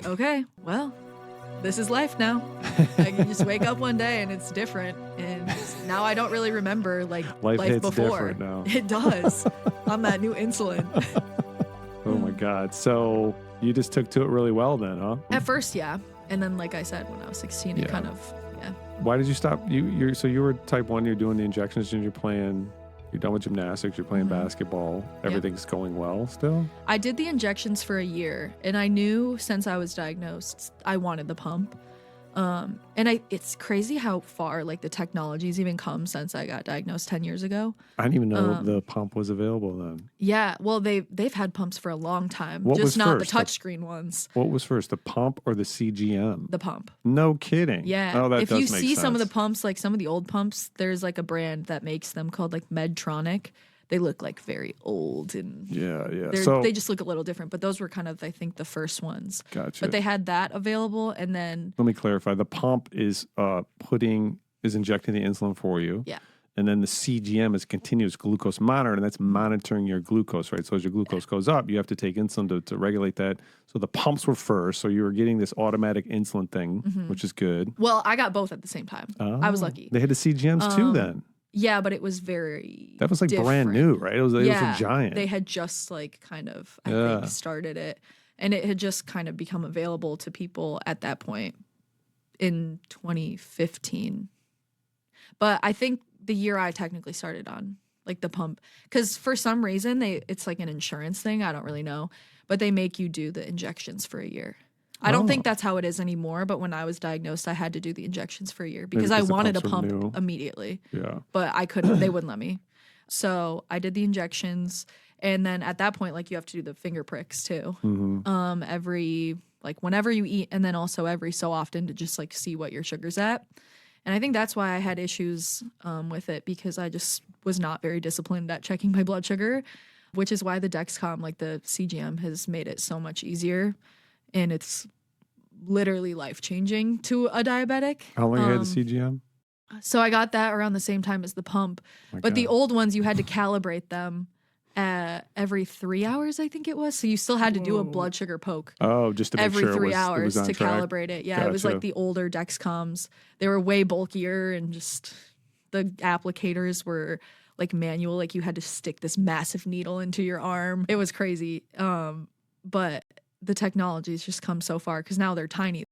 okay, well, this is life now. I can just wake up one day and it's different. And now I don't really remember like Life hits before. different now. It does. I'm that new insulin. Oh my God. So you just took to it really well then, huh? At first, yeah. And then, like I said, when I was 16, it kind of, Why did you stop? So you were type 1, you're doing the injections and you're done with gymnastics, you're playing basketball. Everything's going well still? I did the injections for a year, and I knew since I was diagnosed, I wanted the pump. It's crazy how far like the technology's even come since I got diagnosed 10 years ago. I didn't even know the pump was available then. Yeah, well, they've had pumps for a long time, What just was not first? the touchscreen ones. What was first, the pump or the CGM? The pump. No kidding. Yeah. Oh, that if does you make see sense. some of the pumps, like some of the old pumps, there's like a brand that makes them called like Medtronic. They look like very old and they just look a little different. But those were kind of, I think, the first ones. Gotcha. But they had that available, and then let me clarify. The pump is injecting the insulin for you. Yeah. And then the CGM is continuous glucose monitor, and that's monitoring your glucose, right? So as your glucose goes up, you have to take insulin to regulate that. So the pumps were first, so you were getting this automatic insulin thing, which is good. Well, I got both at the same time. I was lucky. They had the CGMs too then. Yeah, but it was very That was like different. brand new, right? It was a giant. They had just like kind of, I think, started it. And it had just kind of become available to people at that point in 2015. But I think the year I technically started on like the pump, because for some reason it's like an insurance thing. I don't really know, but they make you do the injections for a year. I don't think that's how it is anymore, but when I was diagnosed, I had to do the injections for a year because I wanted a pump immediately. Yeah. But I couldn't, they wouldn't let me. So I did the injections, and then at that point, like you have to do the finger pricks too. Every, like whenever you eat, and then also every so often to just like see what your sugar's at. And I think that's why I had issues with it, because I just was not very disciplined at checking my blood sugar, which is why the Dexcom, like the CGM, has made it so much easier. And it's literally life-changing to a diabetic. How long you had the CGM? So I got that around the same time as the pump. But the old ones, you had to calibrate them every 3 hours, I think it was. So you still had to do a blood sugar poke. Oh, just to make every sure 3 it hours was on to track. calibrate it. Yeah, Gotcha. it was like the older Dexcoms. They were way bulkier, and just the applicators were like manual. Like you had to stick this massive needle into your arm. It was crazy. But the technology's just come so far because now they're tiny.